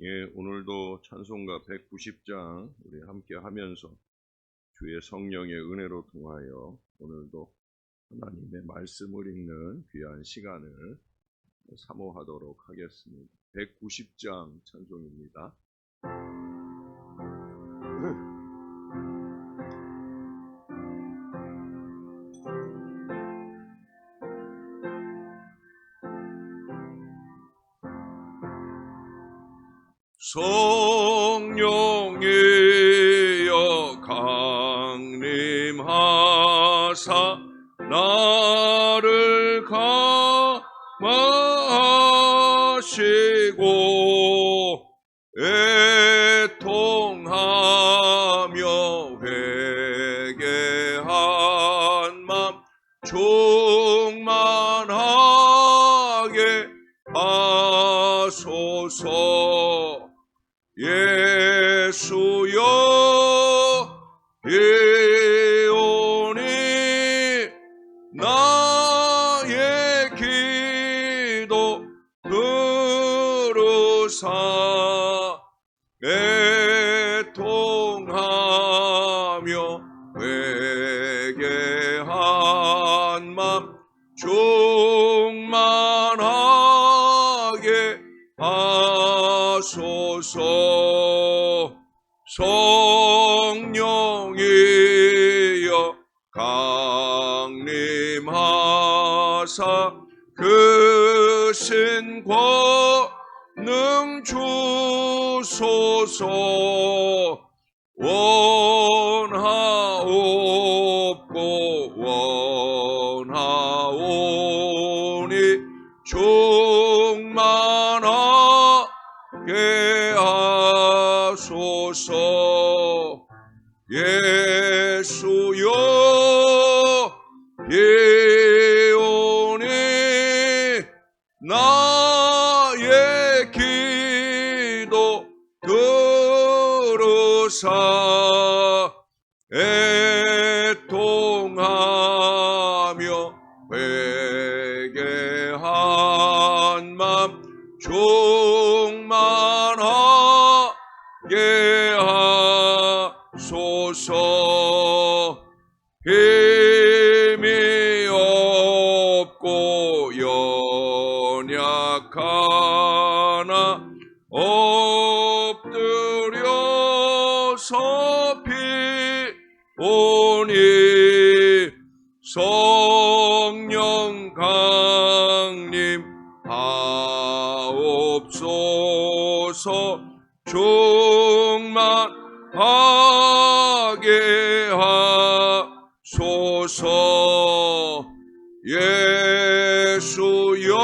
예, 오늘도 찬송가 190장 우리 함께 하면서 주의 성령의 은혜로 통하여 오늘도 하나님의 말씀을 읽는 귀한 시간을 사모하도록 하겠습니다. 190장 찬송입니다. 성령이여 강림하사 나를 감화하시고 애통하며 회개한 맘 충만하게 하소서. 예수여 이오니 나의 기도 들으사 애통하며 회개한 맘 충만하게 하소서. 성령이여 강림하사 그 신권능 주소서. 원하옵고 원하오니 충만하게 하소서. 예수여 이오니 나의 기도 들으사 애통하며 회개한 맘 충만하게 하소서. 힘이 없고 연약하나 엎드려서 피오니 성령 강림하옵소서. 충만하게 하소서. 예수여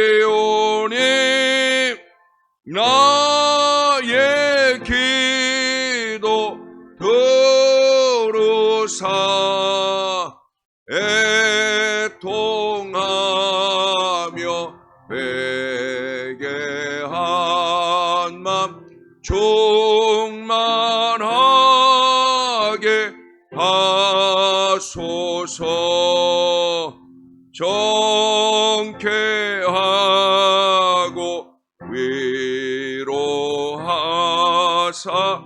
이오니 나의 기도 들으사 애통하며 회개한 맘 충만하게 하소서. 정케하고 위로하사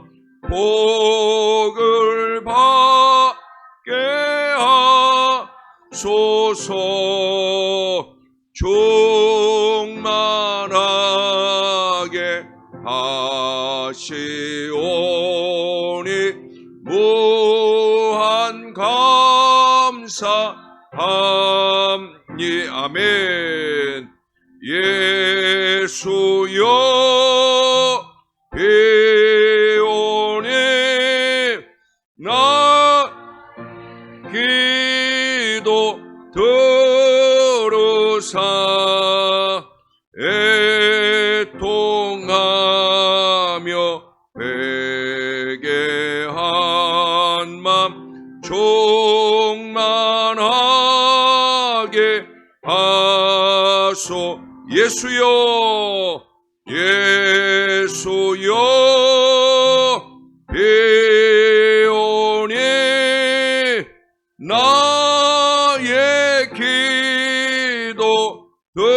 복을 받게 하소서. 충만하게 하시오니 무한 감사함이. 아멘. 예수여 이오니 나 기도 들으사 애통하며 회개한 맘 충만하게 하소. 예수여 예수여 이오니 나의 기도 들으사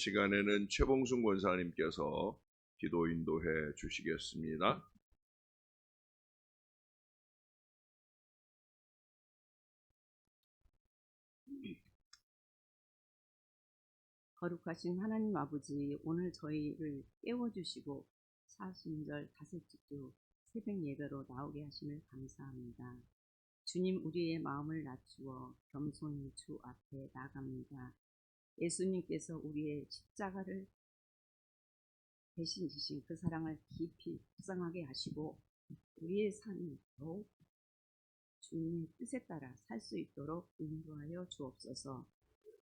시간에는 최봉순 권사님께서 기도 인도해 주시겠습니다. 거룩하신 하나님 아버지, 오늘 저희를 깨워주시고 사순절 다섯째 주 새벽 예배로 나오게 하심을 감사합니다. 주님, 우리의 마음을 낮추어 겸손히 주 앞에 나갑니다. 예수님께서 우리의 십자가를 대신 지신 그 사랑을 깊이 묵상하게 하시고 우리의 삶이 더욱 주님의 뜻에 따라 살 수 있도록 인도하여 주옵소서.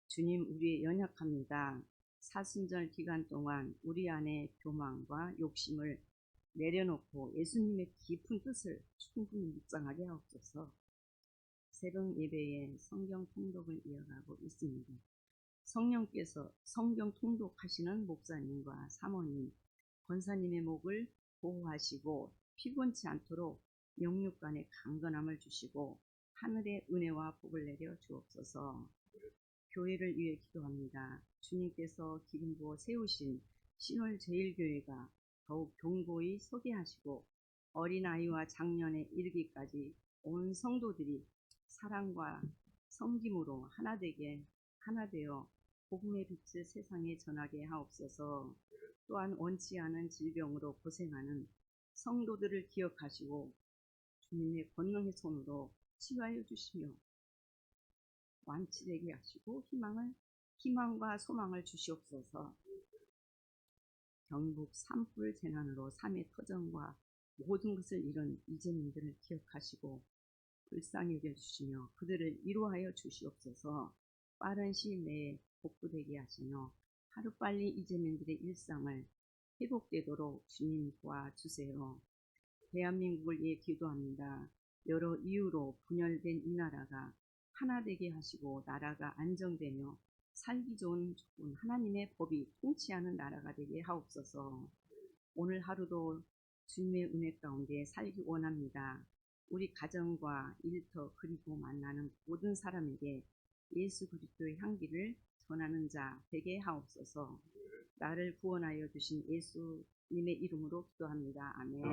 주님, 우리 연약합니다. 사순절 기간 동안 우리 안에 교만과 욕심을 내려놓고 예수님의 깊은 뜻을 충분히 묵상하게 하옵소서. 새벽 예배에 성경 통독을 이어가고 있습니다. 성령께서 성경 통독하시는 목사님과 사모님, 권사님의 목을 보호하시고 피곤치 않도록 영육간의 강건함을 주시고 하늘의 은혜와 복을 내려 주옵소서. 교회를 위해 기도합니다. 주님께서 기름 부어 세우신 신월 제일교회가 더욱 견고히 서게 하시고 어린아이와 장년에 이르기까지 온 성도들이 사랑과 섬김으로 하나 되어 복음의 빛을 세상에 전하게 하옵소서. 또한 원치 않은 질병으로 고생하는 성도들을 기억하시고 주님의 권능의 손으로 치유하여 주시며 완치되게 하시고 희망과 소망을 주시옵소서. 경북 산불 재난으로 삶의 터전과 모든 것을 잃은 이재민들을 기억하시고 불쌍히 여겨주시며 그들을 위로하여 주시옵소서. 빠른 시일 내에 복구되게 하시며 하루빨리 이재민들의 일상을 회복되도록 주님 도와주세요. 대한민국을 위해 기도합니다. 여러 이유로 분열된 이 나라가 하나 되게 하시고 나라가 안정되며 살기 좋은 좋은 하나님의 법이 통치하는 나라가 되게 하옵소서. 오늘 하루도 주님의 은혜 가운데 살기 원합니다. 우리 가정과 일터 그리고 만나는 모든 사람에게 예수 그리스도의 향기를 전하는 자 되게 하옵소서. 나를 구원하여 주신 예수님의 이름으로 기도합니다. 아멘.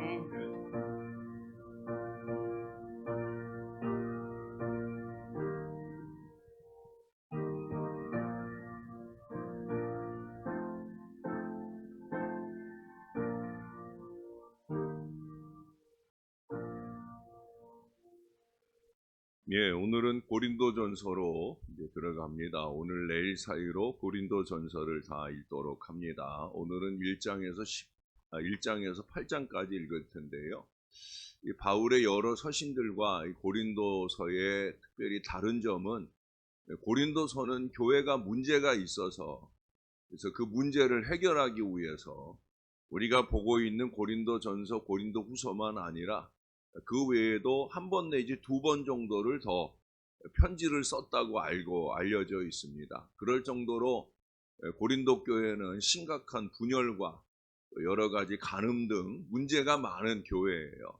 예, 오늘은 고린도전서로 이제 들어갑니다. 오늘 내일 사이로 고린도전서를 다 읽도록 합니다. 오늘은 1장에서 8장까지 읽을 텐데요. 이 바울의 여러 서신들과 이 고린도서의 특별히 다른 점은 고린도서는 교회가 문제가 있어서 그래서 그 문제를 해결하기 위해서 우리가 보고 있는 고린도전서, 고린도후서만 아니라 그 외에도 한 번 내지 두 번 정도를 더 편지를 썼다고 알려져 있습니다. 그럴 정도로 고린도 교회는 심각한 분열과 여러 가지 간음 등 문제가 많은 교회예요.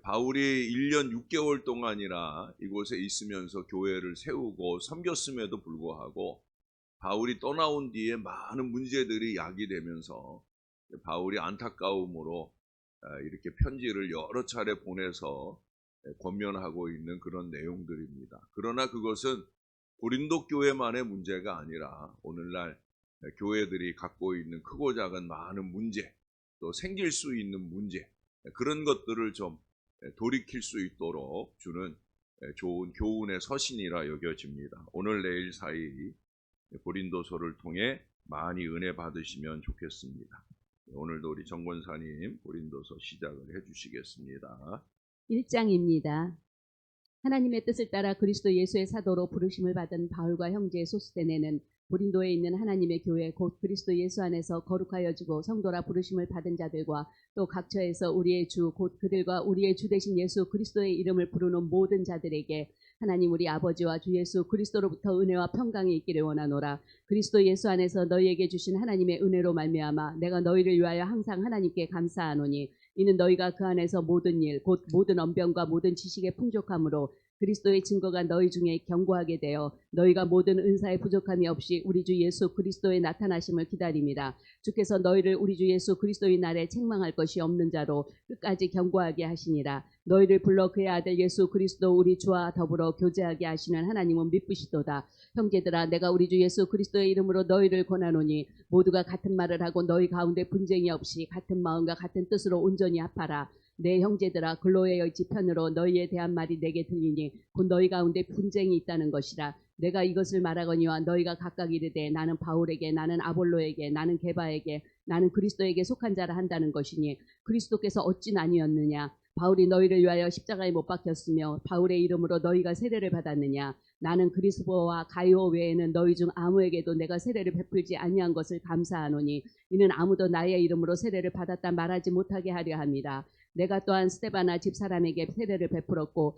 바울이 1년 6개월 동안이나 이곳에 있으면서 교회를 세우고 섬겼음에도 불구하고 바울이 떠나온 뒤에 많은 문제들이 야기되면서 바울이 안타까움으로 이렇게 편지를 여러 차례 보내서 권면하고 있는 그런 내용들입니다. 그러나 그것은 고린도 교회만의 문제가 아니라 오늘날 교회들이 갖고 있는 크고 작은 많은 문제, 또 생길 수 있는 문제, 그런 것들을 좀 돌이킬 수 있도록 주는 좋은 교훈의 서신이라 여겨집니다. 오늘 내일 사이 고린도서를 통해 많이 은혜 받으시면 좋겠습니다. 오늘도 우리 정 권사님 고린도서 시작을 해주시겠습니다. 1장입니다. 하나님의 뜻을 따라 그리스도 예수의 사도로 부르심을 받은 바울과 형제 소스데네는 고린도에 있는 하나님의 교회 곧 그리스도 예수 안에서 거룩하여지고 성도라 부르심을 받은 자들과 또 각처에서 우리의 주 곧 그들과 우리의 주 되신 예수 그리스도의 이름을 부르는 모든 자들에게 하나님 우리 아버지와 주 예수 그리스도로부터 은혜와 평강이 있기를 원하노라. 그리스도 예수 안에서 너희에게 주신 하나님의 은혜로 말미암아 내가 너희를 위하여 항상 하나님께 감사하노니 이는 너희가 그 안에서 모든 일 곧 모든 언변과 모든 지식의 풍족함으로 그리스도의 증거가 너희 중에 견고하게 되어 너희가 모든 은사의 부족함이 없이 우리 주 예수 그리스도의 나타나심을 기다립니다. 주께서 너희를 우리 주 예수 그리스도의 날에 책망할 것이 없는 자로 끝까지 견고하게 하시니라. 너희를 불러 그의 아들 예수 그리스도 우리 주와 더불어 교제하게 하시는 하나님은 미쁘시도다. 형제들아, 내가 우리 주 예수 그리스도의 이름으로 너희를 권하노니 모두가 같은 말을 하고 너희 가운데 분쟁이 없이 같은 마음과 같은 뜻으로 온전히 합하라. 내 형제들아, 근로의 여지 편으로 너희에 대한 말이 내게 들리니 곧 너희 가운데 분쟁이 있다는 것이라. 내가 이것을 말하거니와 너희가 각각 이르되 나는 바울에게, 나는 아볼로에게, 나는 게바에게, 나는 그리스도에게 속한 자라 한다는 것이니 그리스도께서 어찌 나뉘었느냐? 바울이 너희를 위하여 십자가에 못 박혔으며 바울의 이름으로 너희가 세례를 받았느냐? 나는 그리스도와 가이오 외에는 너희 중 아무에게도 내가 세례를 베풀지 아니한 것을 감사하노니 이는 아무도 나의 이름으로 세례를 받았다 말하지 못하게 하려 함이라. 내가 또한 스데바나 집사람에게 세례를 베풀었고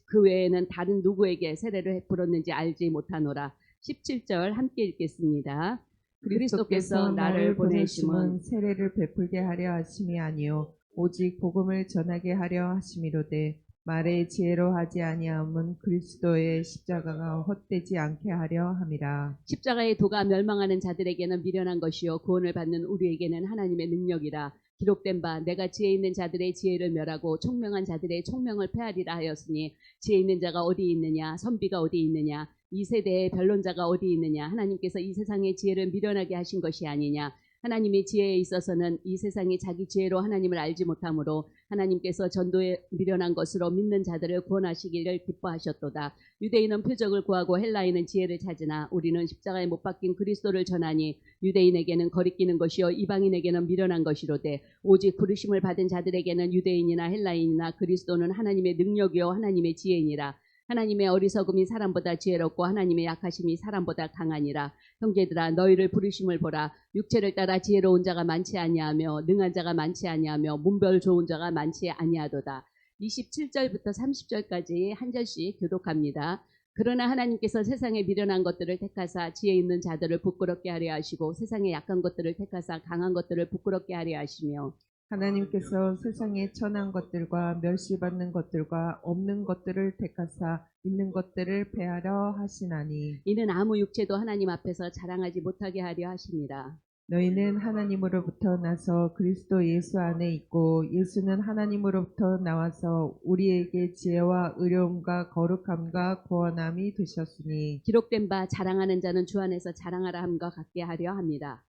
그 외에는 다른 누구에게 세례를 베풀었는지 알지 못하노라. 17절 함께 읽겠습니다. 그리스도께서 나를 보내심은 세례를 베풀게 하려 하심이 아니요 오직 복음을 전하게 하려 하심이로되 말의 지혜로 하지 아니함은 그리스도의 십자가가 헛되지 않게 하려 함이라. 십자가의 도가 멸망하는 자들에게는 미련한 것이요 구원을 받는 우리에게는 하나님의 능력이라. 기록된 바 내가 지혜 있는 자들의 지혜를 멸하고 총명한 자들의 총명을 폐하리라 하였으니 지혜 있는 자가 어디 있느냐, 선비가 어디 있느냐, 이 세대의 변론자가 어디 있느냐. 하나님께서 이 세상의 지혜를 미련하게 하신 것이 아니냐. 하나님의 지혜에 있어서는 이 세상이 자기 지혜로 하나님을 알지 못하므로 하나님께서 전도에 미련한 것으로 믿는 자들을 구원하시기를 기뻐하셨도다. 유대인은 표적을 구하고 헬라인은 지혜를 찾으나 우리는 십자가에 못 박힌 그리스도를 전하니 유대인에게는 거리끼는 것이요 이방인에게는 미련한 것이로되 오직 부르심을 받은 자들에게는 유대인이나 헬라인이나 그리스도는 하나님의 능력이요 하나님의 지혜니라. 하나님의 어리석음이 사람보다 지혜롭고 하나님의 약하심이 사람보다 강하니라. 형제들아, 너희를 부르심을 보라. 육체를 따라 지혜로운 자가 많지 아니하며 능한 자가 많지 아니하며 문별 좋은 자가 많지 아니하도다. 27절부터 30절까지 한 절씩 교독합니다. 그러나 하나님께서 세상에 미련한 것들을 택하사 지혜 있는 자들을 부끄럽게 하려 하시고 세상에 약한 것들을 택하사 강한 것들을 부끄럽게 하려 하시며 하나님께서 세상의 천한 것들과 멸시받는 것들과 없는 것들을 택하사 있는 것들을 폐하려 하시나니 이는 아무 육체도 하나님 앞에서 자랑하지 못하게 하려 하십니다. 너희는 하나님으로부터 나서 그리스도 예수 안에 있고 예수는 하나님으로부터 나와서 우리에게 지혜와 의로움과 거룩함과 구원함이 되셨으니 기록된 바 자랑하는 자는 주 안에서 자랑하라 함과 같게 하려 합니다.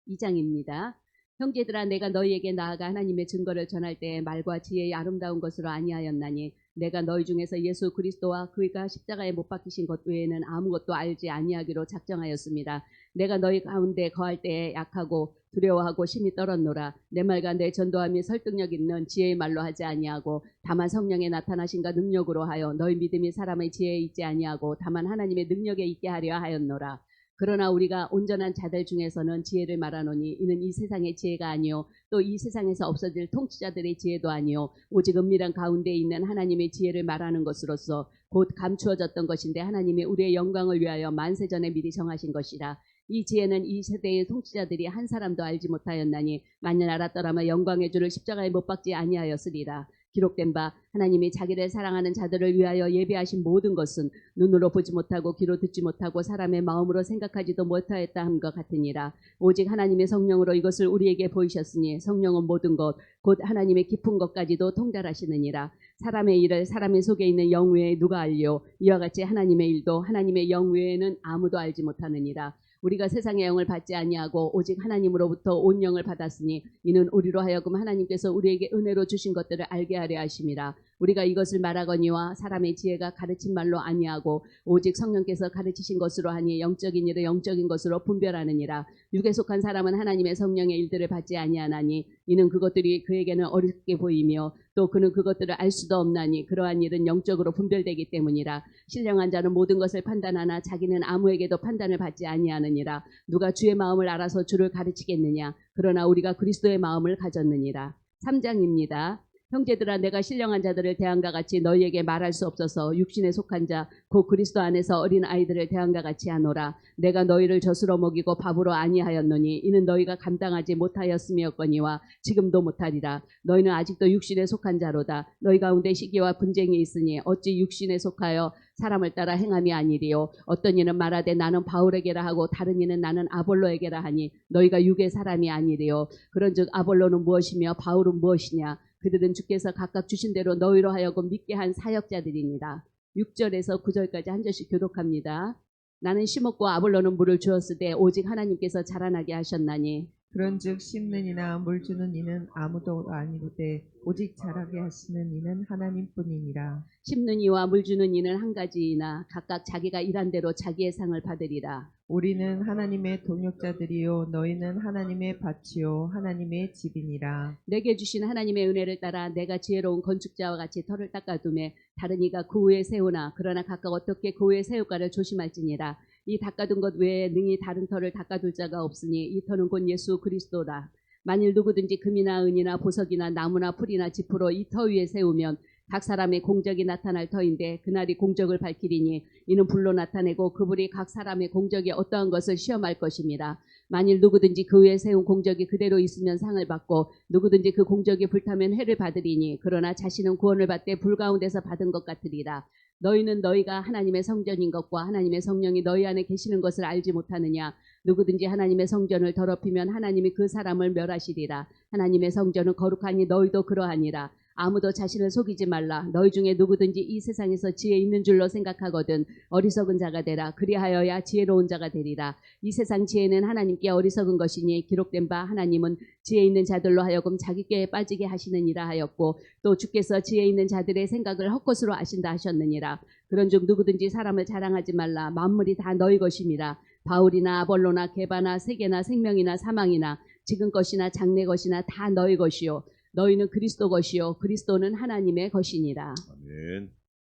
2장입니다. 형제들아, 내가 너희에게 나아가 하나님의 증거를 전할 때에 말과 지혜의 아름다운 것으로 아니하였나니 내가 너희 중에서 예수 그리스도와 그가 십자가에 못 박히신 것 외에는 아무것도 알지 아니하기로 작정하였습니다. 내가 너희 가운데 거할 때에 약하고 두려워하고 심히 떨었노라. 내 말과 내 전도함이 설득력 있는 지혜의 말로 하지 아니하고 다만 성령의 나타나신가 능력으로 하여 너희 믿음이 사람의 지혜에 있지 아니하고 다만 하나님의 능력에 있게 하려 하였노라. 그러나 우리가 온전한 자들 중에서는 지혜를 말하노니 이는 이 세상의 지혜가 아니요 또 이 세상에서 없어질 통치자들의 지혜도 아니요 오직 은밀한 가운데 있는 하나님의 지혜를 말하는 것으로서 곧 감추어졌던 것인데 하나님이 우리의 영광을 위하여 만세전에 미리 정하신 것이라. 이 지혜는 이 세대의 통치자들이 한 사람도 알지 못하였나니 만일 알았더라면 영광의 주를 십자가에 못 박지 아니하였으리라. 기록된 바 하나님이 자기를 사랑하는 자들을 위하여 예비하신 모든 것은 눈으로 보지 못하고 귀로 듣지 못하고 사람의 마음으로 생각하지도 못하였다 함과 같으니라. 오직 하나님의 성령으로 이것을 우리에게 보이셨으니 성령은 모든 것 곧 하나님의 깊은 것까지도 통달하시느니라. 사람의 일을 사람의 속에 있는 영 외에 누가 알리요 이와 같이 하나님의 일도 하나님의 영 외에는 아무도 알지 못하느니라. 우리가 세상의 영을 받지 아니하고 오직 하나님으로부터 온 영을 받았으니 이는 우리로 하여금 하나님께서 우리에게 은혜로 주신 것들을 알게 하려 하심이라. 우리가 이것을 말하거니와 사람의 지혜가 가르친 말로 아니하고 오직 성령께서 가르치신 것으로 하니 영적인 일을 영적인 것으로 분별하느니라. 육에 속한 사람은 하나님의 성령의 일들을 받지 아니하나니 이는 그것들이 그에게는 어렵게 보이며 또 그는 그것들을 알 수도 없나니 그러한 일은 영적으로 분별되기 때문이라. 신령한 자는 모든 것을 판단하나 자기는 아무에게도 판단을 받지 아니하느니라. 누가 주의 마음을 알아서 주를 가르치겠느냐. 그러나 우리가 그리스도의 마음을 가졌느니라. 3장입니다. 형제들아 내가 신령한 자들을 대함과 같이 너희에게 말할 수 없어서 육신에 속한 자 곧 그리스도 안에서 어린 아이들을 대함과 같이 하노라. 내가 너희를 젖으로 먹이고 밥으로 아니하였노니 이는 너희가 감당하지 못하였음이었거니와 지금도 못하리라. 너희는 아직도 육신에 속한 자로다. 너희 가운데 시기와 분쟁이 있으니 어찌 육신에 속하여 사람을 따라 행함이 아니리요. 어떤 이는 말하되 나는 바울에게라 하고 다른 이는 나는 아볼로에게라 하니 너희가 육의 사람이 아니리요. 그런즉 아볼로는 무엇이며 바울은 무엇이냐. 그들은 주께서 각각 주신 대로 너희로 하여금 믿게 한 사역자들이니라. 6절에서 9절까지 한 절씩 교독합니다. 나는 심었고 아볼로는 물을 주었으되 오직 하나님께서 자라나게 하셨나니 그런즉 심는 이나 물 주는 이는 아무도 아니로되 오직 자라게 하시는 이는 하나님뿐이니라. 심는 이와 물 주는 이는 한 가지이나 각각 자기가 일한 대로 자기의 상을 받으리라. 우리는 하나님의 동역자들이요 너희는 하나님의 밭이요 하나님의 집이니라. 내게 주신 하나님의 은혜를 따라 내가 지혜로운 건축자와 같이 터를 닦아두매 다른 이가 그 위에 세우나 그러나 각각 어떻게 그 위에 세울까를 조심할지니라. 이 닦아둔 것 외에 능히 다른 터를 닦아둘 자가 없으니 이 터는 곧 예수 그리스도라. 만일 누구든지 금이나 은이나 보석이나 나무나 풀이나 지푸로 이 터 위에 세우면 각 사람의 공적이 나타날 터인데 그날이 공적을 밝히리니 이는 불로 나타내고 그 불이 각 사람의 공적이 어떠한 것을 시험할 것입니다. 만일 누구든지 그 위에 세운 공적이 그대로 있으면 상을 받고 누구든지 그 공적이 불타면 해를 받으리니 그러나 자신은 구원을 받되 불 가운데서 받은 것 같으리라. 너희는 너희가 하나님의 성전인 것과 하나님의 성령이 너희 안에 계시는 것을 알지 못하느냐. 누구든지 하나님의 성전을 더럽히면 하나님이 그 사람을 멸하시리라. 하나님의 성전은 거룩하니 너희도 그러하니라. 아무도 자신을 속이지 말라. 너희 중에 누구든지 이 세상에서 지혜 있는 줄로 생각하거든 어리석은 자가 되라. 그리하여야 지혜로운 자가 되리라. 이 세상 지혜는 하나님께 어리석은 것이니 기록된 바 하나님은 지혜 있는 자들로 하여금 자기께 빠지게 하시느니라 하였고 또 주께서 지혜 있는 자들의 생각을 헛것으로 아신다 하셨느니라. 그런즉 누구든지 사람을 자랑하지 말라. 만물이 다 너희 것임이라. 바울이나 아볼로나 게바나 세계나 생명이나 사망이나 지금 것이나 장래 것이나 다 너희 것이요 너희는 그리스도 것이요 그리스도는 하나님의 것이니라. 아멘.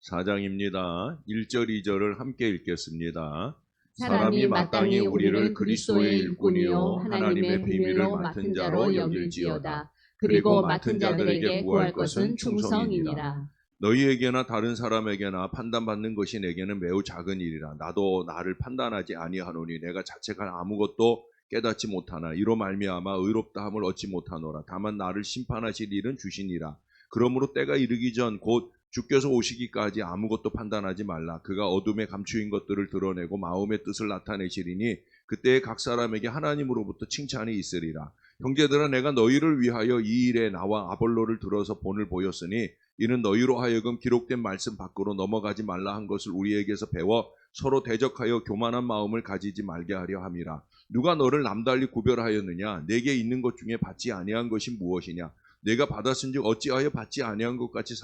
4장입니다. 1절 2절을 함께 읽겠습니다. 사람이 마땅히 우리를 그리스도의 일꾼이요 하나님의 비밀로 맡은 자로 여길지어다. 그리고 맡은 자들에게 구할 것은 충성이니라. 너희에게나 다른 사람에게나 판단받는 것이 내게는 매우 작은 일이라. 나도 나를 판단하지 아니하노니 내가 자책할 아무것도 깨닫지 못하나 이로 말미암아 의롭다함을 얻지 못하노라. 다만 나를 심판하실 일은 주시니라. 그러므로 때가 이르기 전 곧 주께서 오시기까지 아무것도 판단하지 말라. 그가 어둠에 감추인 것들을 드러내고 마음의 뜻을 나타내시리니 그때에 각 사람에게 하나님으로부터 칭찬이 있으리라. 형제들아 내가 너희를 위하여 이 일에 나와 아볼로를 들어서 본을 보였으니 이는 너희로 하여금 기록된 말씀 밖으로 넘어가지 말라 한 것을 우리에게서 배워 서로 대적하여 교만한 마음을 가지지 말게 하려 함이라. 누가 너를 남달리 구별하였느냐? 내게 있는 것 중에 받지 아니한 것이 무엇이냐? 내가 받았은즉 어찌하여 받지 아니한 것 같이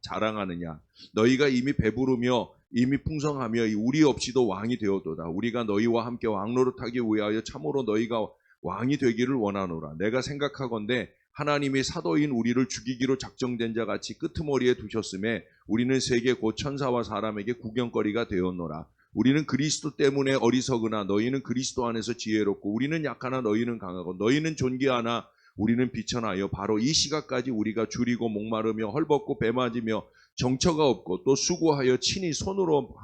자랑하느냐? 너희가 이미 배부르며 이미 풍성하며 우리 없이도 왕이 되었도다. 우리가 너희와 함께 왕노릇하기 위하여 참으로 너희가 왕이 되기를 원하노라. 내가 생각하건대 하나님이 사도인 우리를 죽이기로 작정된 자 같이 끄트머리에 두셨음에 우리는 세계 곧 천사와 사람에게 구경거리가 되었노라. 우리는 그리스도 때문에 어리석으나 너희는 그리스도 안에서 지혜롭고 우리는 약하나 너희는 강하고 너희는 존귀하나 우리는 비천하여 바로 이 시각까지 우리가 줄이고 목마르며 헐벗고 배맞으며 정처가 없고 또 수고하여 친히 손으로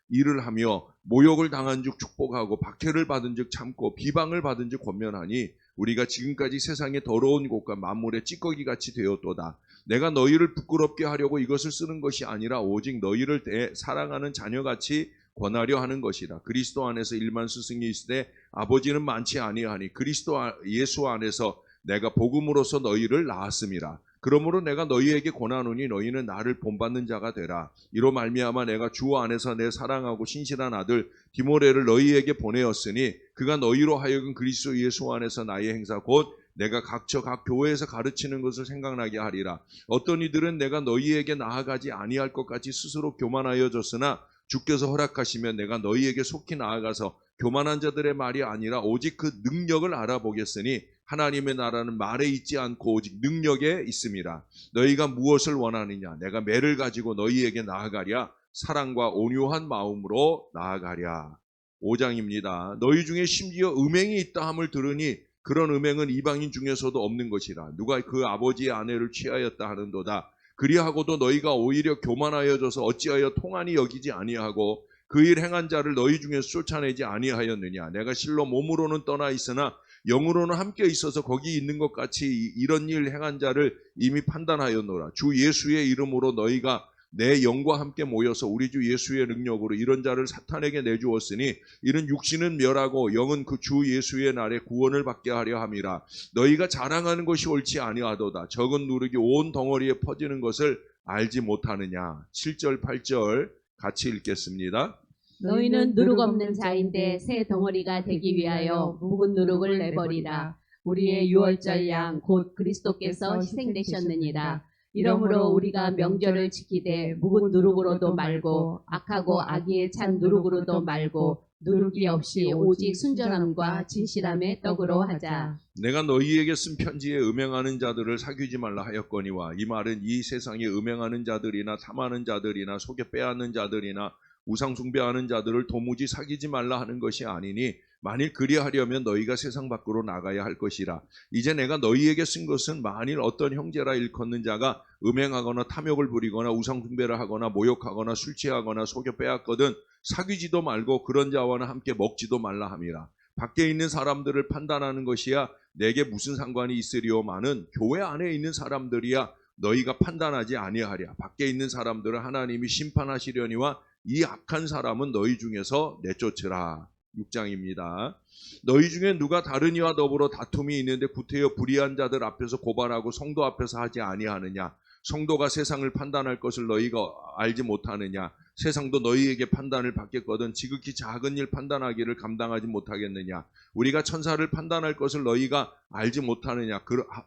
일을 하며 모욕을 당한 즉 축복하고 박해를 받은 즉 참고 비방을 받은 즉 권면하니 우리가 지금까지 세상의 더러운 곳과 만물의 찌꺼기같이 되었도다. 내가 너희를 부끄럽게 하려고 이것을 쓰는 것이 아니라 오직 너희를 사랑하는 자녀같이 권하려 하는 것이다. 그리스도 안에서 일만 스승이 있으되 아버지는 많지 아니하니 그리스도 예수 안에서 내가 복음으로서 너희를 낳았음이라. 그러므로 내가 너희에게 권하노니 너희는 나를 본받는 자가 되라. 이로 말미암아 내가 주 안에서 내 사랑하고 신실한 아들 디모데를 너희에게 보내었으니 그가 너희로 하여금 그리스도 예수 안에서 나의 행사 곧 내가 각 교회에서 가르치는 것을 생각나게 하리라. 어떤 이들은 내가 너희에게 나아가지 아니할 것 같이 스스로 교만하여졌으나 주께서 허락하시면 내가 너희에게 속히 나아가서 교만한 자들의 말이 아니라 오직 그 능력을 알아보겠으니 하나님의 나라는 말에 있지 않고 오직 능력에 있음이라. 너희가 무엇을 원하느냐? 내가 매를 가지고 너희에게 나아가랴. 사랑과 온유한 마음으로 나아가랴. 5장입니다. 너희 중에 심지어 음행이 있다 함을 들으니 그런 음행은 이방인 중에서도 없는 것이라. 누가 그 아버지의 아내를 취하였다 하는도다. 그리하고도 너희가 오히려 교만하여져서 어찌하여 통한이 여기지 아니하고 그 일 행한 자를 너희 중에서 쫓아내지 아니하였느냐. 내가 실로 몸으로는 떠나 있으나 영으로는 함께 있어서 거기 있는 것 같이 이런 일 행한 자를 이미 판단하였노라. 주 예수의 이름으로 너희가 내 영과 함께 모여서 우리 주 예수의 능력으로 이런 자를 사탄에게 내주었으니 이는 육신은 멸하고 영은 그 주 예수의 날에 구원을 받게 하려 함이라. 너희가 자랑하는 것이 옳지 아니하도다. 적은 누룩이 온 덩어리에 퍼지는 것을 알지 못하느냐. 7절 8절 같이 읽겠습니다. 너희는 누룩 없는 자인데 새 덩어리가 되기 위하여 묵은 누룩을 내버리라. 우리의 유월절 양 곧 그리스도께서 희생되셨느니라. 이러므로 우리가 명절을 지키되 묵은 누룩으로도 말고 악하고 악의에 찬 누룩으로도 말고 누룩이 없이 오직 순전함과 진실함의 떡으로 하자. 내가 너희에게 쓴 편지에 음행하는 자들을 사귀지 말라 하였거니와 이 말은 이 세상에 음행하는 자들이나 탐하는 자들이나 속여 빼앗는 자들이나 우상 숭배하는 자들을 도무지 사귀지 말라 하는 것이 아니니 만일 그리하려면 너희가 세상 밖으로 나가야 할 것이라. 이제 내가 너희에게 쓴 것은 만일 어떤 형제라 일컫는 자가 음행하거나 탐욕을 부리거나 우상 숭배를 하거나 모욕하거나 술 취하거나 속여 빼앗거든 사귀지도 말고 그런 자와는 함께 먹지도 말라 함이라. 밖에 있는 사람들을 판단하는 것이야 내게 무슨 상관이 있으리오마는 교회 안에 있는 사람들이야 너희가 판단하지 아니하랴. 밖에 있는 사람들을 하나님이 심판하시려니와 이 악한 사람은 너희 중에서 내쫓으라. 6장입니다. 너희 중에 누가 다른 이와 더불어 다툼이 있는데 구태여 불의한 자들 앞에서 고발하고 성도 앞에서 하지 아니하느냐. 성도가 세상을 판단할 것을 너희가 알지 못하느냐. 세상도 너희에게 판단을 받겠거든 지극히 작은 일 판단하기를 감당하지 못하겠느냐. 우리가 천사를 판단할 것을 너희가 알지 못하느냐.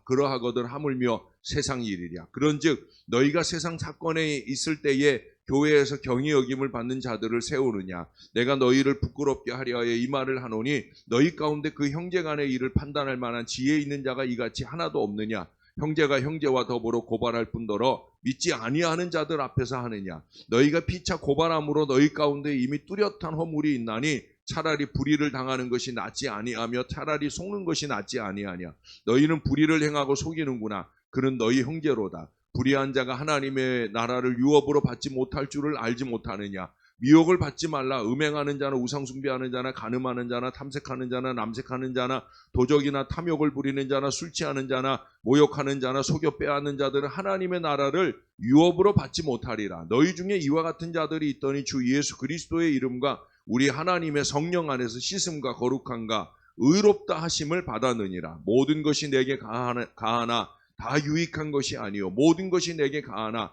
그러하거든 하물며 세상 일이랴. 그런즉 너희가 세상 사건에 있을 때에 교회에서 경히 여김을 받는 자들을 세우느냐. 내가 너희를 부끄럽게 하려 하여 이 말을 하노니 너희 가운데 그 형제 간의 일을 판단할 만한 지혜 있는 자가 이같이 하나도 없느냐. 형제가 형제와 더불어 고발할 뿐더러 믿지 아니하는 자들 앞에서 하느냐. 너희가 피차 고발함으로 너희 가운데 이미 뚜렷한 허물이 있나니 차라리 불의를 당하는 것이 낫지 아니하며 차라리 속는 것이 낫지 아니하냐. 너희는 불의를 행하고 속이는구나. 그는 너희 형제로다. 불의한 자가 하나님의 나라를 유업으로 받지 못할 줄을 알지 못하느냐. 미혹을 받지 말라. 음행하는 자나 우상숭배하는 자나 간음하는 자나 탐색하는 자나 남색하는 자나 도적이나 탐욕을 부리는 자나 술 취하는 자나 모욕하는 자나 속여 빼앗는 자들은 하나님의 나라를 유업으로 받지 못하리라. 너희 중에 이와 같은 자들이 있더니 주 예수 그리스도의 이름과 우리 하나님의 성령 안에서 씻음과 거룩함과 의롭다 하심을 받았느니라. 모든 것이 내게 가하나 다 유익한 것이 아니요 모든 것이 내게 가하나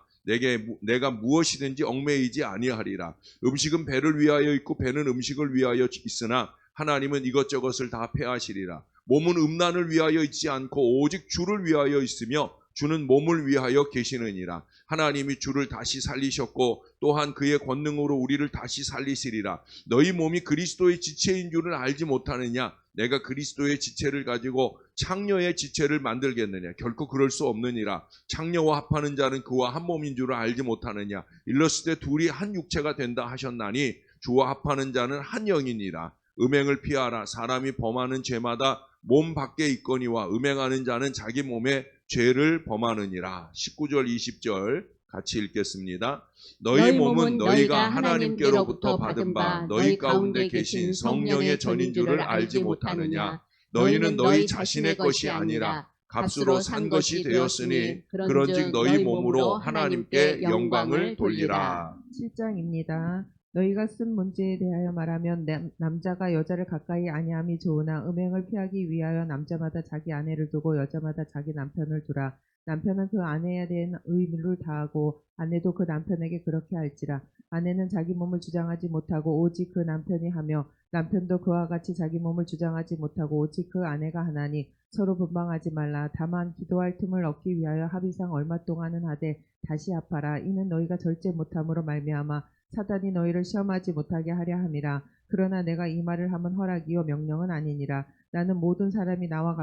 내가 무엇이든지 얽매이지 아니하리라. 음식은 배를 위하여 있고 배는 음식을 위하여 있으나 하나님은 이것저것을 다 폐하시리라. 몸은 음란을 위하여 있지 않고 오직 주를 위하여 있으며 주는 몸을 위하여 계시느니라. 하나님이 주를 다시 살리셨고 또한 그의 권능으로 우리를 다시 살리시리라. 너희 몸이 그리스도의 지체인 줄을 알지 못하느냐. 내가 그리스도의 지체를 가지고 창녀의 지체를 만들겠느냐. 결코 그럴 수 없느니라. 창녀와 합하는 자는 그와 한 몸인 줄을 알지 못하느냐. 일렀을 때 둘이 한 육체가 된다 하셨나니 주와 합하는 자는 한 영이니라. 음행을 피하라. 사람이 범하는 죄마다 몸 밖에 있거니와 음행하는 자는 자기 몸에 죄를 범하느니라. 19절 20절 같이 읽겠습니다. 너희 몸은 너희가 하나님께로부터 받은 바 너희 가운데 계신 성령의 전인 줄을 알지 못하느냐. 너희는 너희 자신의 것이 아니라 값으로 산 것이 되었으니 그런즉 너희 몸으로 하나님께 영광을 돌리라. 7장입니다. 너희가 쓴 문제에 대하여 말하면 남자가 여자를 가까이 아니함이 좋으나 음행을 피하기 위하여 남자마다 자기 아내를 두고 여자마다 자기 남편을 두라. 남편은 그 아내에 대한 의무를 다하고 아내도 그 남편에게 그렇게 할지라. 아내는 자기 몸을 주장하지 못하고 오직 그 남편이 하며 남편도 그와 같이 자기 몸을 주장하지 못하고 오직 그 아내가 하나니 서로 분방하지 말라. 다만 기도할 틈을 얻기 위하여 합의상 얼마 동안은 하되 다시 합하라. 이는 너희가 절제 못함으로 말미암아 사단이 너희를 시험하지 못하게 하려 함이라. 그러나 내가 이 말을 하면 허락이요 명령은 아니니라. 나는 모든 사람이 나와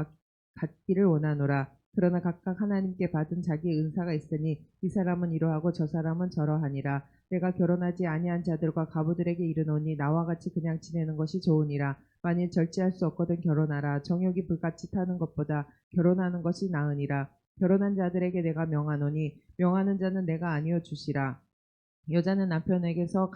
같기를 원하노라. 그러나 각각 하나님께 받은 자기 은사가 있으니 이 사람은 이러하고 저 사람은 저러하니라. 내가 결혼하지 아니한 자들과 가부들에게 이르노니 나와 같이 그냥 지내는 것이 좋으니라. 만일 절제할 수 없거든 결혼하라. 정욕이 불같이 타는 것보다 결혼하는 것이 나으니라. 결혼한 자들에게 내가 명하노니 명하는 자는 내가 아니여 주시라. 여자는 남편에게서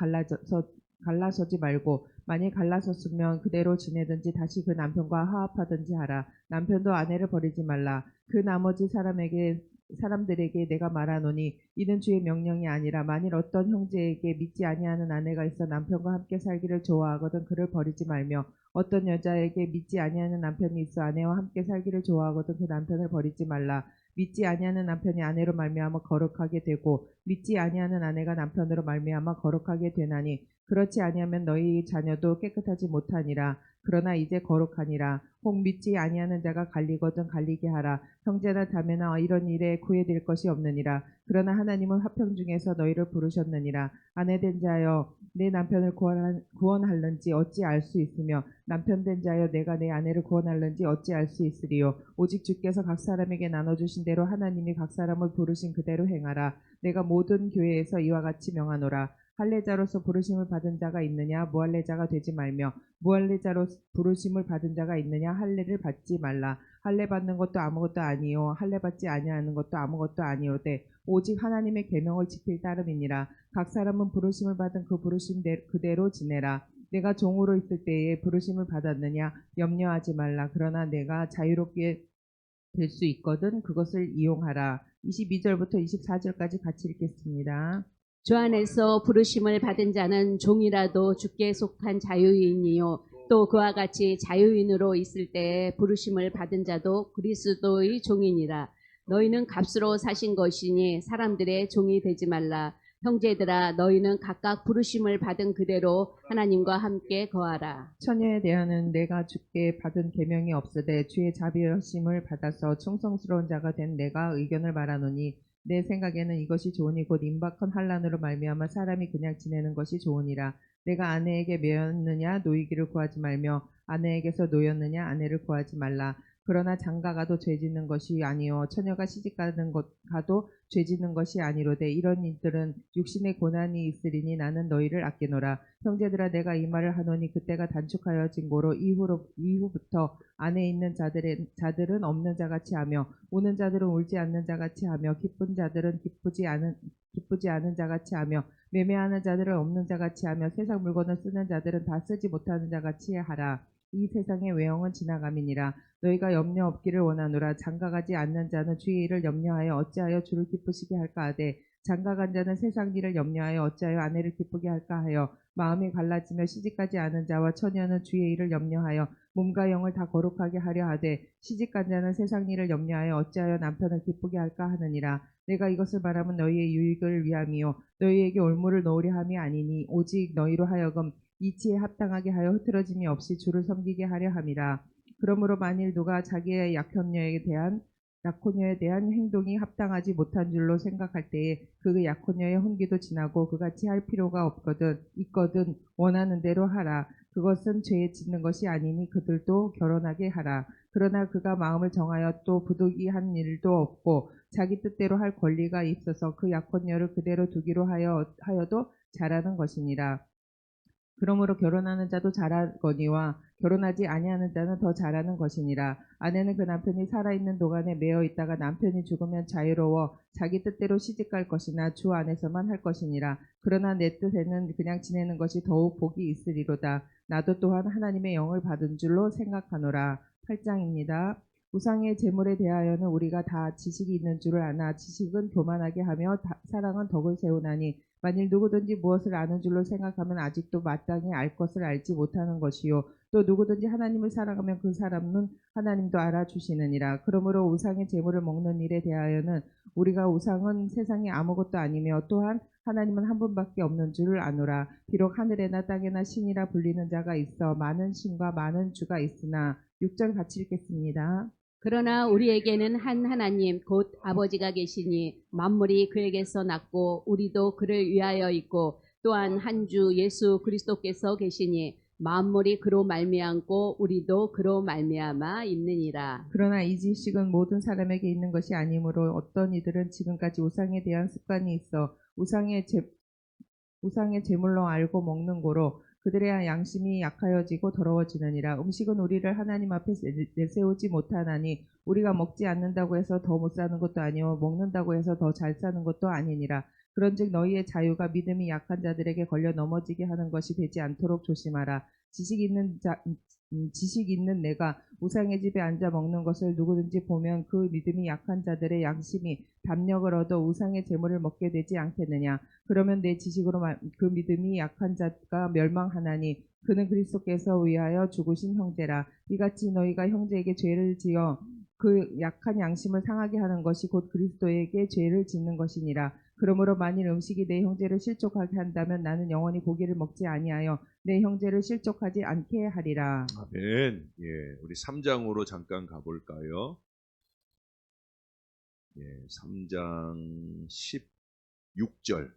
갈라서지 말고 만일 갈라섰으면 그대로 지내든지 다시 그 남편과 화합하든지 하라. 남편도 아내를 버리지 말라. 그 나머지 사람들에게 내가 말하노니 이는 주의 명령이 아니라 만일 어떤 형제에게 믿지 아니하는 아내가 있어 남편과 함께 살기를 좋아하거든 그를 버리지 말며 어떤 여자에게 믿지 아니하는 남편이 있어 아내와 함께 살기를 좋아하거든 그 남편을 버리지 말라. 믿지 아니하는 남편이 아내로 말미암아 거룩하게 되고 믿지 아니하는 아내가 남편으로 말미암아 거룩하게 되나니 그렇지 아니하면 너희 자녀도 깨끗하지 못하니라. 그러나 이제 거룩하니라. 혹 믿지 아니하는 자가 갈리거든 갈리게 하라. 형제나 자매나 이런 일에 구애될 것이 없느니라. 그러나 하나님은 화평 중에서 너희를 부르셨느니라. 아내된 자여 내 남편을 구원할는지 어찌 알 수 있으며 남편된 자여 내가 내 아내를 구원할는지 어찌 알 수 있으리요. 오직 주께서 각 사람에게 나눠주신 대로 하나님이 각 사람을 부르신 그대로 행하라. 내가 모든 교회에서 이와 같이 명하노라. 할례자로서 부르심을 받은 자가 있느냐 무할례자가 되지 말며 무할례자로 부르심을 받은 자가 있느냐 할례를 받지 말라. 할례 받는 것도 아무것도 아니요 할례 받지 아니하는 것도 아무것도 아니오되 오직 하나님의 계명을 지킬 따름이니라. 각 사람은 부르심을 받은 그 부르심 그대로 지내라. 내가 종으로 있을 때에 부르심을 받았느냐 염려하지 말라. 그러나 내가 자유롭게 될 수 있거든 그것을 이용하라. 22절부터 24절까지 같이 읽겠습니다. 주 안에서 부르심을 받은 자는 종이라도 주께 속한 자유인이요 또 그와 같이 자유인으로 있을 때에 부르심을 받은 자도 그리스도의 종이니라. 너희는 값으로 사신 것이니 사람들의 종이 되지 말라. 형제들아 너희는 각각 부르심을 받은 그대로 하나님과 함께 거하라. 처녀에 대하여는 내가 주께 받은 계명이 없으되 주의 자비하심을 받아서 충성스러운 자가 된 내가 의견을 말하노니 내 생각에는 이것이 좋으니 곧 임박한 환난으로 말미암아 사람이 그냥 지내는 것이 좋으니라. 내가 아내에게 매였느냐 노이기를 구하지 말며 아내에게서 노였느냐 아내를 구하지 말라. 그러나 장가가도 죄짓는 것이 아니요 처녀가 시집가도 죄짓는 것이 아니로되 이런 일들은 육신의 고난이 있으리니 나는 너희를 아끼노라. 형제들아 내가 이 말을 하노니 그때가 단축하여진 고로 이후부터 안에 있는 자들은 없는 자같이 하며 우는 자들은 울지 않는 자같이 하며 기쁜 자들은 기쁘지 않은 자같이 하며 매매하는 자들은 없는 자같이 하며 세상 물건을 쓰는 자들은 다 쓰지 못하는 자같이 하라. 이 세상의 외형은 지나감이니라. 너희가 염려 없기를 원하노라. 장가가지 않는 자는 주의 일을 염려하여 어찌하여 주를 기쁘시게 할까 하되 장가간 자는 세상 일을 염려하여 어찌하여 아내를 기쁘게 할까 하여 마음이 갈라지며 시집가지 않은 자와 처녀는 주의 일을 염려하여 몸과 영을 다 거룩하게 하려 하되 시집간 자는 세상 일을 염려하여 어찌하여 남편을 기쁘게 할까 하느니라. 내가 이것을 말하면 너희의 유익을 위함이요 너희에게 올무를 놓으려 함이 아니니 오직 너희로 하여금 이치에 합당하게 하여 흐트러짐이 없이 주를 섬기게 하려 함이라. 그러므로 만일 누가 자기의 약혼녀에 대한 행동이 합당하지 못한 줄로 생각할 때에 그 약혼녀의 혼기도 지나고 그같이 할 필요가 있거든 원하는 대로 하라. 그것은 죄에 짓는 것이 아니니 그들도 결혼하게 하라. 그러나 그가 마음을 정하여 또 부득이한 일도 없고 자기 뜻대로 할 권리가 있어서 그 약혼녀를 그대로 두기로 하여도 잘하는 것이니라. 그러므로 결혼하는 자도 잘하거니와 결혼하지 아니하는 자는 더 잘하는 것이니라. 아내는 그 남편이 살아있는 동안에 매어 있다가 남편이 죽으면 자유로워 자기 뜻대로 시집갈 것이나 주 안에서만 할 것이니라. 그러나 내 뜻에는 그냥 지내는 것이 더욱 복이 있으리로다. 나도 또한 하나님의 영을 받은 줄로 생각하노라. 8장입니다. 우상의 제물에 대하여는 우리가 다 지식이 있는 줄을 아나 지식은 교만하게 하며 사랑은 덕을 세우나니 만일 누구든지 무엇을 아는 줄로 생각하면 아직도 마땅히 알 것을 알지 못하는 것이요 또 누구든지 하나님을 사랑하면 그 사람은 하나님도 알아주시느니라. 그러므로 우상의 제물을 먹는 일에 대하여는 우리가 우상은 세상에 아무것도 아니며 또한 하나님은 한 분밖에 없는 줄을 아노라. 비록 하늘에나 땅에나 신이라 불리는 자가 있어 많은 신과 많은 주가 있으나 6절 같이 읽겠습니다. 그러나 우리에게는 한 하나님 곧 아버지가 계시니 만물이 그에게서 났고 우리도 그를 위하여 있고 또한 한 주 예수 그리스도께서 계시니 만물이 그로 말미암고 우리도 그로 말미암아 있느니라. 그러나 이 지식은 모든 사람에게 있는 것이 아니므로 어떤 이들은 지금까지 우상에 대한 습관이 있어 우상의 제물로 알고 먹는 고로 그들의 양심이 약하여지고 더러워지느니라. 음식은 우리를 하나님 앞에 내세우지 못하나니 우리가 먹지 않는다고 해서 더 못 사는 것도 아니요 먹는다고 해서 더 잘 사는 것도 아니니라. 그런즉 너희의 자유가 믿음이 약한 자들에게 걸려 넘어지게 하는 것이 되지 않도록 조심하라. 지식 있는 내가 우상의 집에 앉아 먹는 것을 누구든지 보면 그 믿음이 약한 자들의 양심이 담력을 얻어 우상의 제물을 먹게 되지 않겠느냐. 그러면 내 지식으로 그 믿음이 약한 자가 멸망하나니 그는 그리스도께서 위하여 죽으신 형제라. 이같이 너희가 형제에게 죄를 지어 그 약한 양심을 상하게 하는 것이 곧 그리스도에게 죄를 짓는 것이니라. 그러므로 만일 음식이 내 형제를 실족하게 한다면 나는 영원히 고기를 먹지 아니하여 내 형제를 실족하지 않게 하리라. 아멘. 예, 우리 3장으로 잠깐 가볼까요? 예, 3장 16절.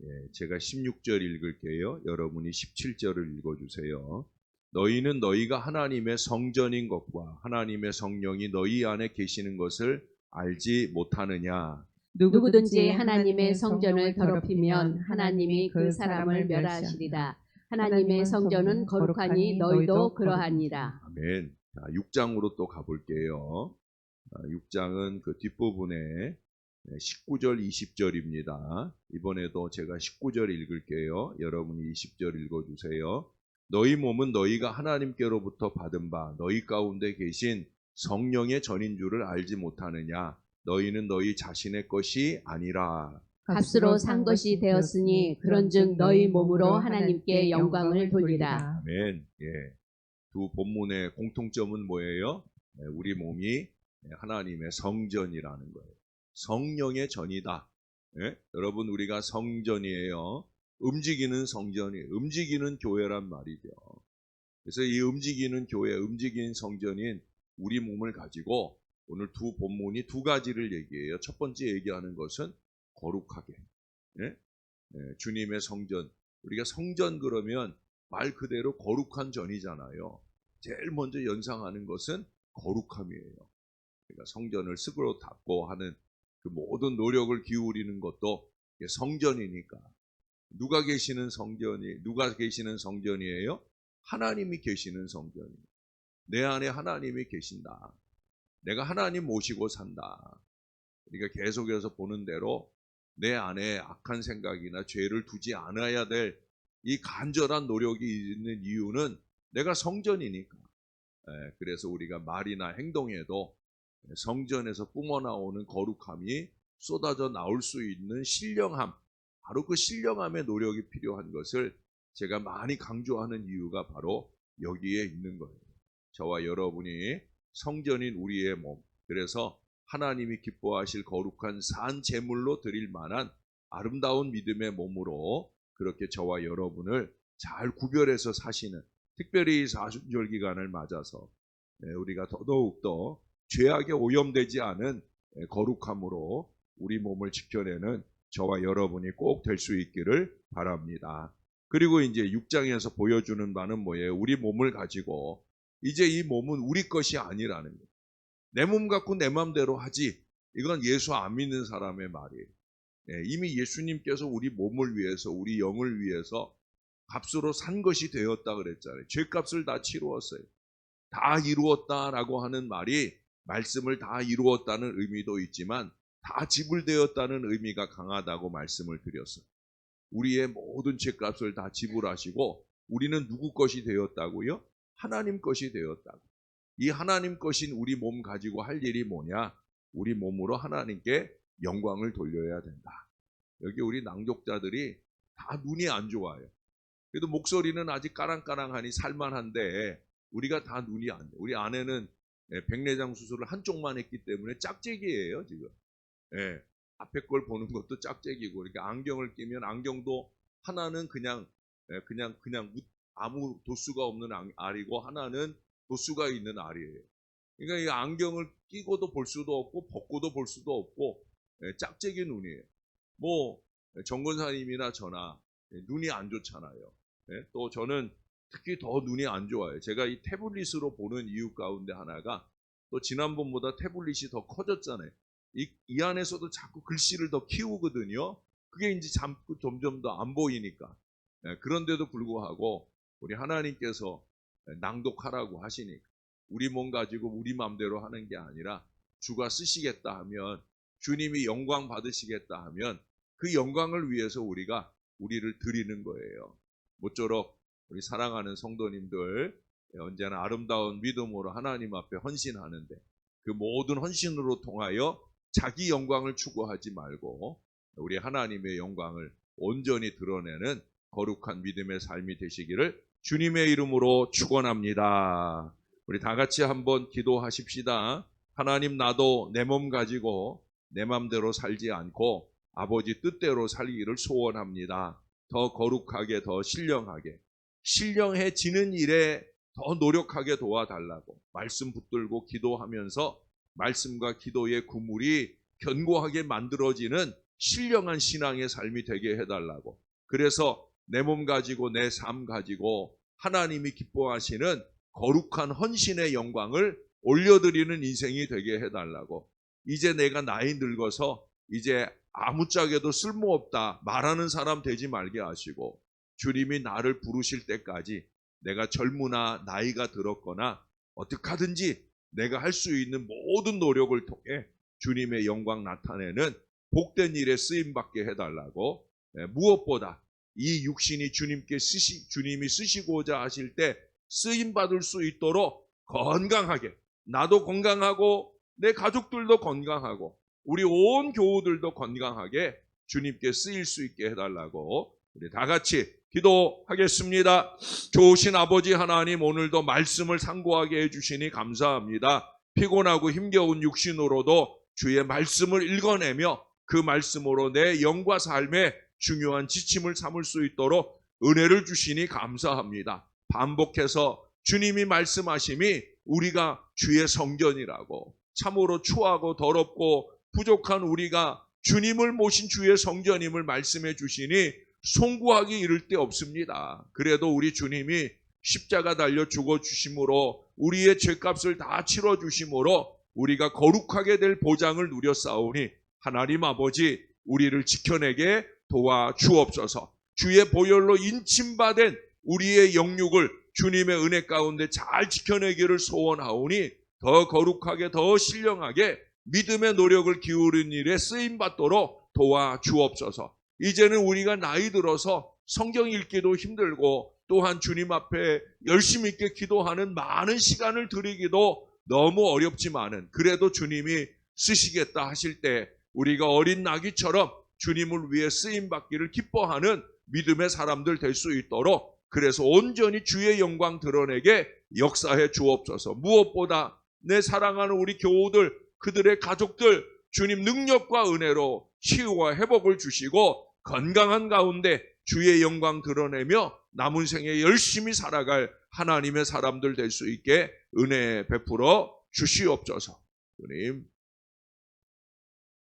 예, 제가 16절 읽을게요. 여러분이 17절을 읽어주세요. 너희는 너희가 하나님의 성전인 것과 하나님의 성령이 너희 안에 계시는 것을 알지 못하느냐. 누구든지 하나님의 성전을 더럽히면 하나님이 그 사람을 멸하시리라. 하나님의 성전은 거룩하니 너희도 그러하니라. 아멘. 자, 6장으로 또 가볼게요. 6장은 그 뒷부분에 19절, 20절입니다. 이번에도 제가 19절 읽을게요. 여러분이 20절 읽어주세요. 너희 몸은 너희가 하나님께로부터 받은 바 너희 가운데 계신 성령의 전인 줄을 알지 못하느냐. 너희는 너희 자신의 것이 아니라. 값으로 산 것이 되었으니 그런즉 너희 몸으로 하나님께 영광을 돌리라. 아멘. 예. 두 본문의 공통점은 뭐예요? 우리 몸이 하나님의 성전이라는 거예요. 성령의 전이다. 예? 여러분, 우리가 성전이에요. 움직이는 성전이, 움직이는 교회란 말이죠. 그래서 이 움직이는 교회, 움직이는 성전인 우리 몸을 가지고 오늘 두 본문이 두 가지를 얘기해요. 첫 번째 얘기하는 것은 거룩하게. 예? 예, 주님의 성전. 우리가 성전 그러면 말 그대로 거룩한 전이잖아요. 제일 먼저 연상하는 것은 거룩함이에요. 그러니까 성전을 스스로 닦고 하는 그 모든 노력을 기울이는 것도 성전이니까. 누가 계시는 성전이에요? 하나님이 계시는 성전이에요. 내 안에 하나님이 계신다. 내가 하나님 모시고 산다. 우리가 계속해서 보는 대로 내 안에 악한 생각이나 죄를 두지 않아야 될 이 간절한 노력이 있는 이유는 내가 성전이니까. 그래서 우리가 말이나 행동에도 성전에서 뿜어나오는 거룩함이 쏟아져 나올 수 있는 신령함, 바로 그 신령함의 노력이 필요한 것을 제가 많이 강조하는 이유가 바로 여기에 있는 거예요. 저와 여러분이 성전인 우리의 몸, 그래서 하나님이 기뻐하실 거룩한 산 제물로 드릴 만한 아름다운 믿음의 몸으로 그렇게 저와 여러분을 잘 구별해서 사시는, 특별히 사순절 기간을 맞아서 우리가 더더욱더 죄악에 오염되지 않은 거룩함으로 우리 몸을 지켜내는 저와 여러분이 꼭 될 수 있기를 바랍니다. 그리고 이제 6장에서 보여주는 바는 뭐예요? 우리 몸을 가지고 이제 이 몸은 우리 것이 아니라는 거예요. 내 몸 갖고 내 맘대로 하지. 이건 예수 안 믿는 사람의 말이에요. 이미 예수님께서 우리 몸을 위해서, 우리 영을 위해서 값으로 산 것이 되었다 그랬잖아요. 죄값을 다 치루었어요. 다 이루었다라고 하는 말이 말씀을 다 이루었다는 의미도 있지만 다 지불되었다는 의미가 강하다고 말씀을 드렸어요. 우리의 모든 죄값을 다 지불하시고 우리는 누구 것이 되었다고요? 하나님 것이 되었다고. 이 하나님 것인 우리 몸 가지고 할 일이 뭐냐? 우리 몸으로 하나님께 영광을 돌려야 된다. 여기 우리 낭독자들이 다 눈이 안 좋아요. 그래도 목소리는 아직 까랑까랑하니 살만한데 우리가 다 눈이 안 돼. 우리 아내는 백내장 수술을 한쪽만 했기 때문에 짝짝이에요 지금. 앞에 걸 보는 것도 짝짝이고, 이렇게 안경을 끼면 안경도 하나는 그냥 아무 도수가 없는 알이고 하나는 도수가 있는 알이에요. 그러니까 이 안경을 끼고도 볼 수도 없고 벗고도 볼 수도 없고 짝짝이 눈이에요. 뭐 정권사님이나 저나 눈이 안 좋잖아요. 또 저는 특히 더 눈이 안 좋아요. 제가 이 태블릿으로 보는 이유 가운데 하나가 또 지난번보다 태블릿이 더 커졌잖아요. 이 안에서도 자꾸 글씨를 더 키우거든요. 그게 이제 점점 더 안 보이니까. 그런데도 불구하고 우리 하나님께서 낭독하라고 하시니까 우리 몸 가지고 우리 마음대로 하는 게 아니라 주가 쓰시겠다 하면, 주님이 영광 받으시겠다 하면 그 영광을 위해서 우리가 우리를 드리는 거예요. 모쪼록 우리 사랑하는 성도님들 언제나 아름다운 믿음으로 하나님 앞에 헌신하는데 그 모든 헌신으로 통하여 자기 영광을 추구하지 말고 우리 하나님의 영광을 온전히 드러내는 거룩한 믿음의 삶이 되시기를 주님의 이름으로 축원합니다. 우리 다 같이 한번 기도하십시다. 하나님, 나도 내 몸 가지고 내 맘대로 살지 않고 아버지 뜻대로 살기를 소원합니다. 더 거룩하게, 더 신령해지는 일에 더 노력하게 도와달라고 말씀 붙들고 기도하면서 말씀과 기도의 구물이 견고하게 만들어지는 신령한 신앙의 삶이 되게 해달라고, 그래서 내 몸 가지고 내 삶 가지고 하나님이 기뻐하시는 거룩한 헌신의 영광을 올려드리는 인생이 되게 해달라고, 이제 내가 나이 늙어서 이제 아무짝에도 쓸모없다 말하는 사람 되지 말게 하시고, 주님이 나를 부르실 때까지 내가 젊으나 나이가 들었거나 어떻게 하든지 내가 할 수 있는 모든 노력을 통해 주님의 영광 나타내는 복된 일에 쓰임받게 해달라고, 무엇보다 이 육신이 주님이 쓰시고자 하실 때 쓰임받을 수 있도록 건강하게, 나도 건강하고 내 가족들도 건강하고 우리 온 교우들도 건강하게 주님께 쓰일 수 있게 해달라고 우리 다 같이 기도하겠습니다. 좋으신 아버지 하나님, 오늘도 말씀을 상고하게 해주시니 감사합니다. 피곤하고 힘겨운 육신으로도 주의 말씀을 읽어내며 그 말씀으로 내 영과 삶에 중요한 지침을 삼을 수 있도록 은혜를 주시니 감사합니다. 반복해서 주님이 말씀하심이 우리가 주의 성전이라고, 참으로 추하고 더럽고 부족한 우리가 주님을 모신 주의 성전임을 말씀해 주시니 송구하기 이를 데 없습니다. 그래도 우리 주님이 십자가 달려 죽어 주심으로 우리의 죄값을 다 치러 주심으로 우리가 거룩하게 될 보장을 누렸사오니 하나님 아버지, 우리를 지켜내게 도와주옵소서. 주의 보혈로 인침받은 우리의 영육을 주님의 은혜 가운데 잘 지켜내기를 소원하오니 더 거룩하게, 더 신령하게 믿음의 노력을 기울인 일에 쓰임받도록 도와주옵소서. 이제는 우리가 나이 들어서 성경 읽기도 힘들고 또한 주님 앞에 열심히 있게 기도하는 많은 시간을 드리기도 너무 어렵지만은, 그래도 주님이 쓰시겠다 하실 때 우리가 어린 나귀처럼 주님을 위해 쓰임받기를 기뻐하는 믿음의 사람들 될 수 있도록, 그래서 온전히 주의 영광 드러내게 역사해 주옵소서. 무엇보다 내 사랑하는 우리 교우들, 그들의 가족들 주님 능력과 은혜로 치유와 회복을 주시고 건강한 가운데 주의 영광 드러내며 남은 생에 열심히 살아갈 하나님의 사람들 될 수 있게 은혜 베풀어 주시옵소서. 주님,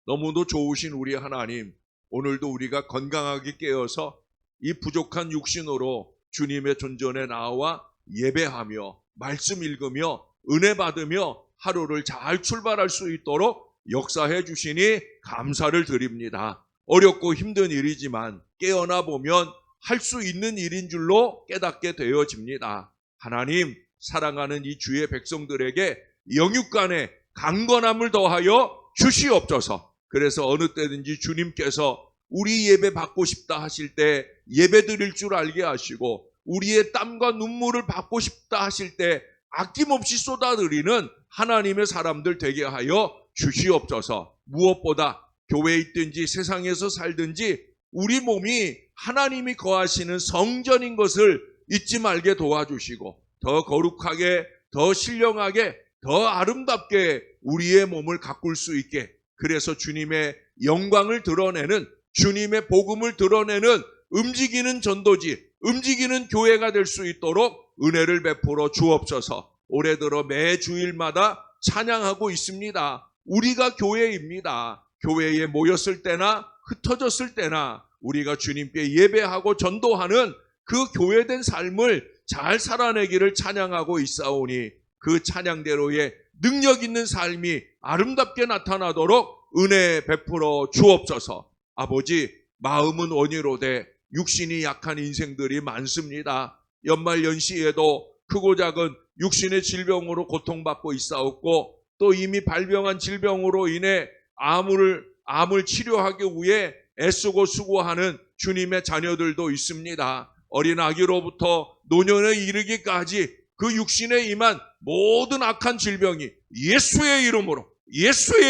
너무도 좋으신 우리 하나님, 오늘도 우리가 건강하게 깨어서 이 부족한 육신으로 주님의 존전에 나와 예배하며 말씀 읽으며 은혜 받으며 하루를 잘 출발할 수 있도록 역사해 주시니 감사를 드립니다. 어렵고 힘든 일이지만 깨어나 보면 할 수 있는 일인 줄로 깨닫게 되어집니다. 하나님, 사랑하는 이 주의 백성들에게 영육간에 강건함을 더하여 주시옵소서. 그래서 어느 때든지 주님께서 우리 예배 받고 싶다 하실 때 예배 드릴 줄 알게 하시고, 우리의 땀과 눈물을 받고 싶다 하실 때 아낌없이 쏟아드리는 하나님의 사람들 되게 하여 주시옵소서. 무엇보다 교회에 있든지 세상에서 살든지 우리 몸이 하나님이 거하시는 성전인 것을 잊지 말게 도와주시고, 더 거룩하게, 더 신령하게, 더 아름답게 우리의 몸을 가꿀 수 있게, 그래서 주님의 영광을 드러내는, 주님의 복음을 드러내는 움직이는 전도지, 움직이는 교회가 될 수 있도록 은혜를 베풀어 주옵소서. 올해 들어 매 주일마다 찬양하고 있습니다. 우리가 교회입니다. 교회에 모였을 때나 흩어졌을 때나 우리가 주님께 예배하고 전도하는 그 교회된 삶을 잘 살아내기를 찬양하고 있사오니 그 찬양대로의 능력 있는 삶이 아름답게 나타나도록 은혜 베풀어 주옵소서. 아버지, 마음은 원이로되 육신이 약한 인생들이 많습니다. 연말연시에도 크고 작은 육신의 질병으로 고통받고 있사옵고 또 이미 발병한 질병으로 인해 암을 치료하기 위해 애쓰고 수고하는 주님의 자녀들도 있습니다. 어린 아기로부터 노년에 이르기까지 그 육신에 임한 모든 악한 질병이 예수의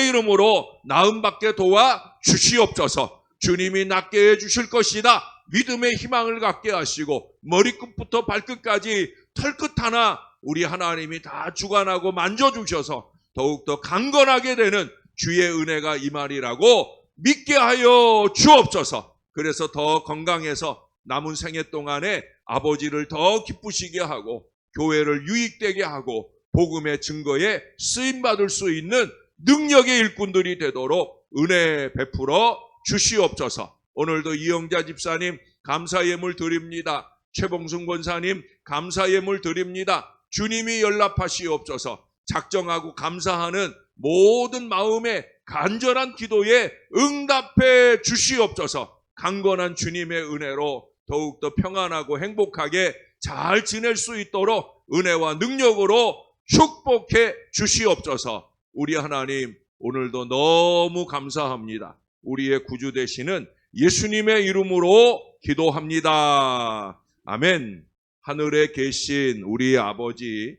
이름으로 나음받게 도와 주시옵소서. 주님이 낫게 해주실 것이다. 믿음의 희망을 갖게 하시고 머리끝부터 발끝까지 털끝 하나 우리 하나님이 다 주관하고 만져주셔서 더욱더 강건하게 되는 주의 은혜가 임하리라고 믿게 하여 주옵소서. 그래서 더 건강해서 남은 생애 동안에 아버지를 더 기쁘시게 하고 교회를 유익되게 하고 복음의 증거에 쓰임받을 수 있는 능력의 일꾼들이 되도록 은혜 베풀어 주시옵소서. 오늘도 이영자 집사님 감사 예물 드립니다. 최봉순 권사님 감사 예물 드립니다. 주님이 연락하시옵소서. 작정하고 감사하는 모든 마음의 간절한 기도에 응답해 주시옵소서. 강건한 주님의 은혜로 더욱더 평안하고 행복하게 잘 지낼 수 있도록 은혜와 능력으로 축복해 주시옵소서. 우리 하나님, 오늘도 너무 감사합니다. 우리의 구주 되시는 예수님의 이름으로 기도합니다. 아멘. 하늘에 계신 우리 아버지의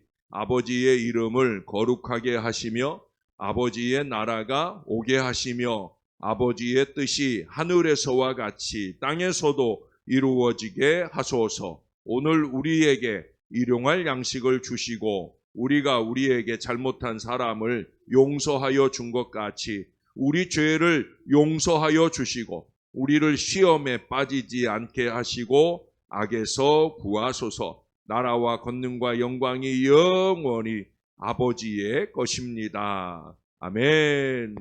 이름을 거룩하게 하시며 아버지의 나라가 오게 하시며 아버지의 뜻이 하늘에서와 같이 땅에서도 이루어지게 하소서. 오늘 우리에게 일용할 양식을 주시고 우리가 우리에게 잘못한 사람을 용서하여 준 것 같이 우리 죄를 용서하여 주시고 우리를 시험에 빠지지 않게 하시고 악에서 구하소서. 나라와 권능과 영광이 영원히 아버지의 것입니다. 아멘.